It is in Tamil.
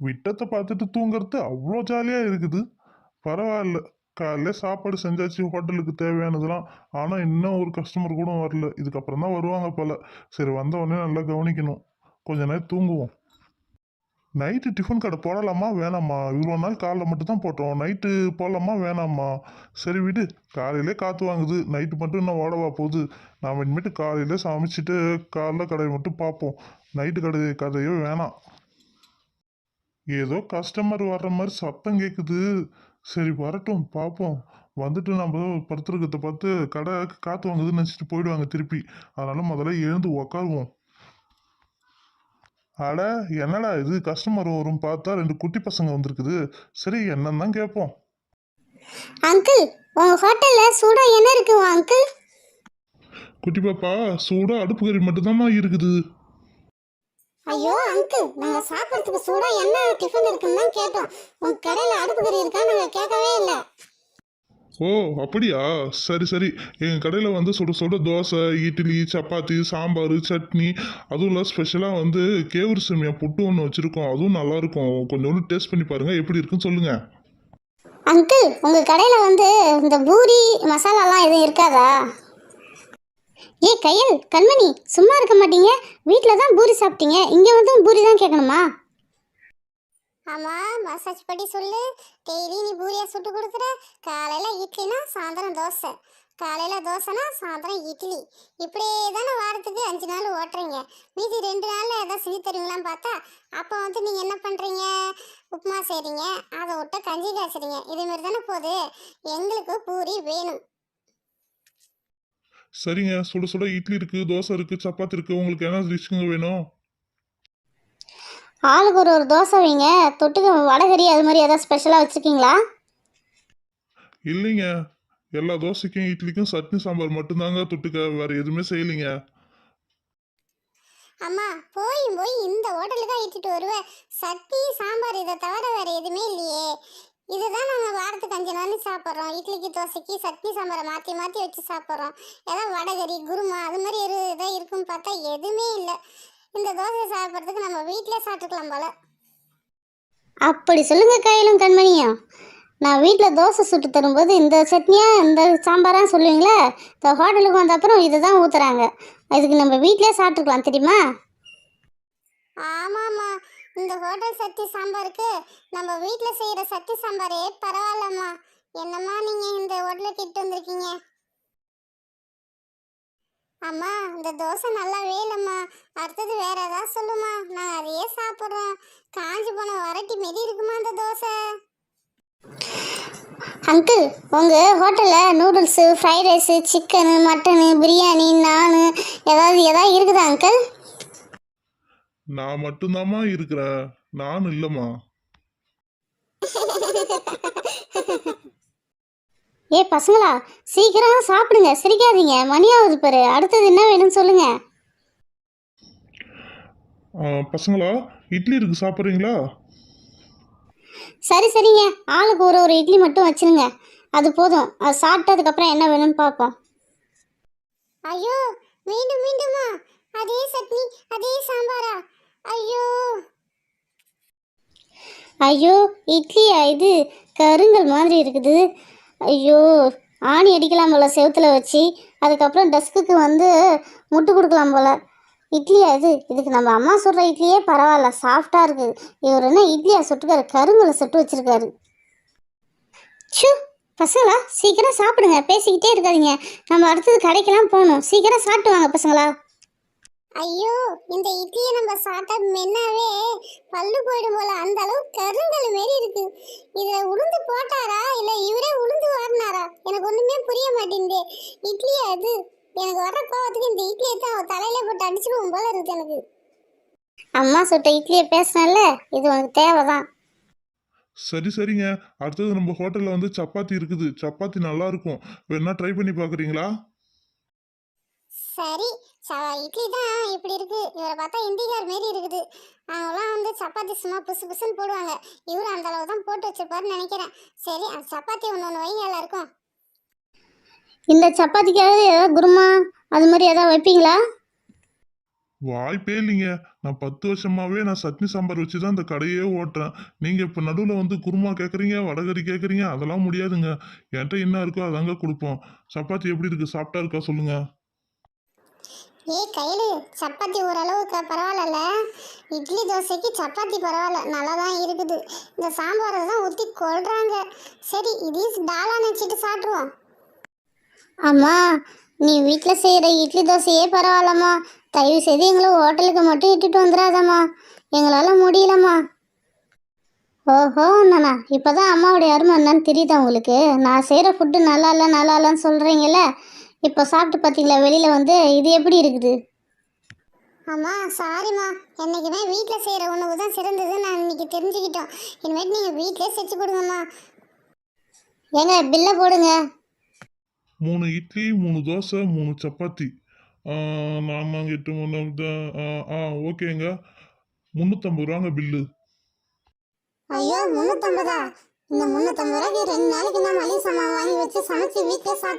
விட்டத்தை பார்த்துட்டு தூங்குறது அவ்வளோ ஜாலியாக இருக்குது. பரவாயில்ல. காலையில சாப்பாடு செஞ்சாச்சு ஹோட்டலுக்கு தேவையானதுலாம். ஆனால் இன்னும் ஒரு கஸ்டமர் கூட வரல. இதுக்கப்புறம் தான் வருவாங்க போல. சரி, வந்த உடனே நல்லா கவனிக்கணும். கொஞ்ச நேரம் தூங்குவோம். நைட்டு டிஃபன் கடை போடலாமா வேணாமா? இவ்வளோ நாள் காலைல மட்டும் தான் போட்டோம். நைட்டு போடலாமா வேணாமா? சரி விடு. காலையிலே காற்று வாங்குது. நைட்டு மட்டும் இன்னும் ஓடவா போகுது? நாம் இனிமேட்டு காலையிலே சமைச்சிட்டு காலைல கடையை மட்டும் பார்ப்போம். நைட்டு கதையோ வேணாம். ஏதோ கஸ்டமர் வர்ற மாதிரி சத்தம் கேட்குது. சரி வரட்டும், பார்ப்போம். வந்துட்டு நம்ம படுத்துருக்கத்தை பார்த்து கடை காற்று வாங்குதுன்னு நினச்சிட்டு போயிடுவாங்க திருப்பி. அதனால முதல்ல எழுந்து உக்காருவோம். அட, என்னடா இது, கஸ்டமர் வரும் பார்த்தா 2 குட்டி பசங்க வந்திருக்குது. சரி, என்னன்னு தான் கேட்போம். அங்கிள், உங்க ஹோட்டல்ல சூடா என்ன இருக்கு அங்கிள்? குட்டி பாப்பா, சூடா அடுப்பு கறி மட்டும்தாம்மா இருக்குது. ஐயோ அங்கிள், நாங்க சாப்பிட்றதுக்கு சூடா என்ன டிஃபன் இருக்குன்னு தான் கேட்டோம். உங்க கடையில அடுப்பு கறி இருக்கா நாங்க கேட்கவே இல்லை. ஓ அப்படியா? சரி சரி. எங்கள் கடையில் வந்து சுட சுட தோசை, இட்லி, சப்பாத்தி, சாம்பார், சட்னி, அதுவும் இல்லை ஸ்பெஷலாக வந்து கேவுரு சேமியா புட்டு ஒன்று வச்சுருக்கோம். அதுவும் நல்லாயிருக்கும். கொஞ்சோண்டு டேஸ்ட் பண்ணி பாருங்கள், எப்படி இருக்குன்னு சொல்லுங்கள். அங்கிள், உங்க கடையில வந்து இந்த பூரி மசாலாலாம் எதுவும் இருக்காதா? ஏ கையல், கண்மணி, சும்மா இருக்க மாட்டீங்க. வீட்டில் தான் பூரி சாப்பிட்டீங்க, இங்கே வந்து பூரி தான் கேட்கணுமா? ஆமாம், மசாஜ் படி சொல்லு. டெய்லி நீ பூரியா சுட்டு கொடுக்குற. காலையில் இட்லினா சாயந்தரம் தோசை, காலையில் தோசைனா சாயந்தரம் இட்லி. இப்படியே தானே வாரத்துக்கு 5 நாள் ஓட்டுறீங்க. மீதி 2 நாளில் எதாவது செஞ்சு தருவீங்களான்னு பார்த்தா அப்போ வந்து நீங்கள் என்ன பண்ணுறீங்க? உப்புமா செய்கிறீங்க, அதை விட்ட கஞ்சி காய்ச்சுறீங்க. இதேமாரி தானே போகுது. எங்களுக்கு பூரி வேணும். சரிங்க, சுட சுட இட்லி இருக்குது, தோசை இருக்குது, சப்பாத்தி இருக்குது. உங்களுக்கு என்ன டிஷ்ஷுங்க வேணும்? ஆளுக்கு ஒரு தோசை வைங்க. தொட்டுக்க வடகறி அது மாதிரி ஏதாவது ஸ்பெஷலாக வச்சுருக்கீங்களா? இல்லைங்க, எல்லா தோசைக்கும் இட்லிக்கும் சட்னி சாம்பார் மட்டும்தாங்க தொட்டுக்க, வேறு எதுவுமே செய்யலைங்க. அம்மா, போய் இந்த ஹோட்டலுக்கு தான் இட்டுட்டு வருவேன். சட்னி சாம்பார் இதை தவிர வேறு எதுவுமே இல்லையே. இதுதான் நாங்கள் வாரத்துக்கு 5 நாள் சாப்பிட்றோம். இட்லிக்கு தோசைக்கு சட்னி சாம்பாரை மாற்றி மாற்றி வச்சு சாப்பிட்றோம். ஏதாவது வடகறி குருமா அது மாதிரி இதாக இருக்குன்னு பார்த்தா எதுவுமே இல்லை. இந்த தோசை சாப்பிட்றதுக்கு நம்ம வீட்டிலே சாப்பிட்டுக்கலாம் போல. அப்படி சொல்லுங்க கையிலும் கண்மணியும். நான் வீட்டில் தோசை சுட்டு தரும்போது இந்த சட்னியா இந்த சாம்பாரா சொல்லுவீங்களே, இந்த ஹோட்டலுக்கு வந்த அப்புறம் இதை தான் ஊற்றுறாங்க. இதுக்கு நம்ம வீட்டிலே சாப்பிட்டுக்கலாம் தெரியுமா? ஆமாம்மா, இந்த ஹோட்டல் சட்னி சாம்பாருக்கு நம்ம வீட்டில் செய்கிற சட்னி சாம்பாரே பரவாயில்லம்மா. என்னம்மா நீங்கள் இந்த ஹோட்டலுக்கு இட்டு வந்திருக்கீங்க? அம்மா, இந்த தோசை நல்லாவே இல்லைம்மா. அடுத்தது வேற ஏதாவது சொல்லுமா, நாங்கள் அதையே சாப்பிட்றோம். காஞ்சி போன வரட்டி மாரி இருக்குமா அந்த தோசை? அங்கிள், உங்கள் ஹோட்டலில் noodles, fried rice, chicken, mutton, biryani, நானு ஏதாவது இருக்குதா அங்கிள்? நான் மட்டும்தாம்மா இருக்கிறேன், நான் இல்லைம்மா. ஏ பசங்களா, சீக்கிரம் சாப்பிடுங்க, சிரிக்காதீங்க. மணியாவது பாரு. அடுத்தது என்ன வேணும்னு சொல்லுங்க. பசங்களா, இட்லி இருக்கு, சாப்பிட்றீங்களா? சரி சரிங்க, ஆளுக்கு ஒரு இட்லி மட்டும் வச்சிருங்க. அது போதும். அது சாப்பிட்டதுக்கப்புறம் என்ன வேணும்னு பார்ப்போம். ஐயோ, மீண்டும் மீண்டுமா அதே சட்னி அதே சாம்பாரா? ஐயோ ஐயோ, இட்லியா இது? கருங்கல் மாதிரி இருக்குது. ஐயோ, ஆணி அடிக்கலாம் போல் செவுத்துல வச்சு. அதுக்கப்புறம் டஸ்க்குக்கு வந்து முட்டு கொடுக்கலாம் போல். இட்லியா இது? இதுக்கு நம்ம அம்மா சுடுற இட்லியே பரவாயில்ல, சாஃப்டாக இருக்குது. இவர் என்ன இட்லியா சுட்டுக்காரு? கருங்கலை சுட்டு வச்சுருக்காரு. ஷூ, பசங்களா சீக்கிரம் சாப்பிடுங்க, பேசிக்கிட்டே இருக்காதீங்க. நம்ம அடுத்தது கடைக்கெல்லாம் போகணும். சீக்கிரம் சாப்பிட்டு வாங்க பசங்களா. ஐயோ, இந்த இட்லியை நம்ம சாப்பிட்டா மென்னாவே பல்லு போயிடும் போல, அந்த அளவு கருங்கல் மாரி இருக்கு. இதில் உளுந்து போட்டாரா இல்லை இவரே உளுந்து வாரினாரா? எனக்கு ஒன்றுமே புரிய மாட்டேங்குது. இட்லியா இது? எனக்கு வர்ற கோவத்துக்கு இந்த இட்லியை தான் அவன் தலையில போட்டு அடிச்சிடுவோம் போல இருக்கு எனக்கு. அம்மா சுட்ட இட்லியை பேசினால இது உனக்கு தேவைதான். சரி சரிங்க. அடுத்தது நம்ம ஹோட்டலில் வந்து சப்பாத்தி இருக்குது. சப்பாத்தி நல்லா இருக்கும், வேணா ட்ரை பண்ணி பார்க்குறீங்களா? சரி, இட்லி தான் இப்படி இருக்கு. இவரை பார்த்தா இந்திகார் மாரி இருக்குது. அவங்களாம் வந்து சப்பாத்தி சும்மா புசு புசுன்னு போடுவாங்க. இவர் அந்த அளவு தான் போட்டு வச்சிருப்பாருன்னு நினைக்கிறேன். சரி, அந்த சப்பாத்தி ஒன்று வைங்க எல்லாருக்கும். இந்த சப்பாத்திக்காவது ஏதாவது குருமா அது மாதிரி ஏதாவது வைப்பீங்களா? வாய்ப்பே இல்லைங்க. நான் 10 வருஷமாவே நான் சட்னி சாம்பார் வச்சு தான் இந்த கடையே ஓட்டுறேன். நீங்க இப்ப நடுவுல வந்து குருமா கேட்குறீங்க, வடகறி கேட்குறீங்க. அதெல்லாம் முடியாதுங்க. என்கிட்ட என்ன இருக்கோ அதாங்க குடுப்போம். சப்பாத்தி எப்படி இருக்கு? சாப்பிட்டா இருக்கா சொல்லுங்க? ஏய் கையில சப்பாத்தி ஓரளவுக்கு பரவாயில்லல. இட்லி தோசைக்கு சப்பாத்தி பரவாயில்ல, நல்லா தான் இருக்குது. இந்த சாம்பாரை தான் ஊற்றி கொள்றாங்க. சரி இதையும் டாலா நினச்சிட்டு சாப்பிட்ருவோம். அம்மா, நீ வீட்டில் செய்கிற இட்லி தோசையே பரவாயில்லம்மா. தயவு செய்து எங்களை ஹோட்டலுக்கு மட்டும் இட்டுட்டு வந்துடாதம்மா. எங்களால் முடியலம்மா. ஓஹோ அண்ணா, இப்போ தான் அம்மாவுடைய அருமை என்னன்னு தெரியுதா உங்களுக்கு? நான் செய்கிற ஃபுட்டு நல்லா இல்லை நல்லா இல்லைன்னு சொல்கிறீங்களே, இப்போ சாப்பிட்டு பார்த்தீங்களா வெளியில் வந்து இது எப்படி இருக்குது? அம்மா சாரிம்மா, என்றைக்குமே வீட்டில் செய்கிற உணவு தான் சிறந்தது நான் இன்னைக்கு தெரிஞ்சுக்கிட்டோம். இனிமேட்டு நீங்கள் வீட்டிலே செஞ்சு கொடுங்கம்மா. ஏங்க பில்லை போடுங்க. 3 இட்லி, 3 தோசை, 3 சப்பாத்தி. ஆ, 4 8 3 ஓகேங்க. ரூ. 350 பில்லு. ஐயோ 350? இந்த 350 ரூபாய்க்கு 2 நாளைக்கு நான் மளிகை சாமான் வாங்கி வச்சு சமைச்சு வீட்டிலே சாப்பிட்டு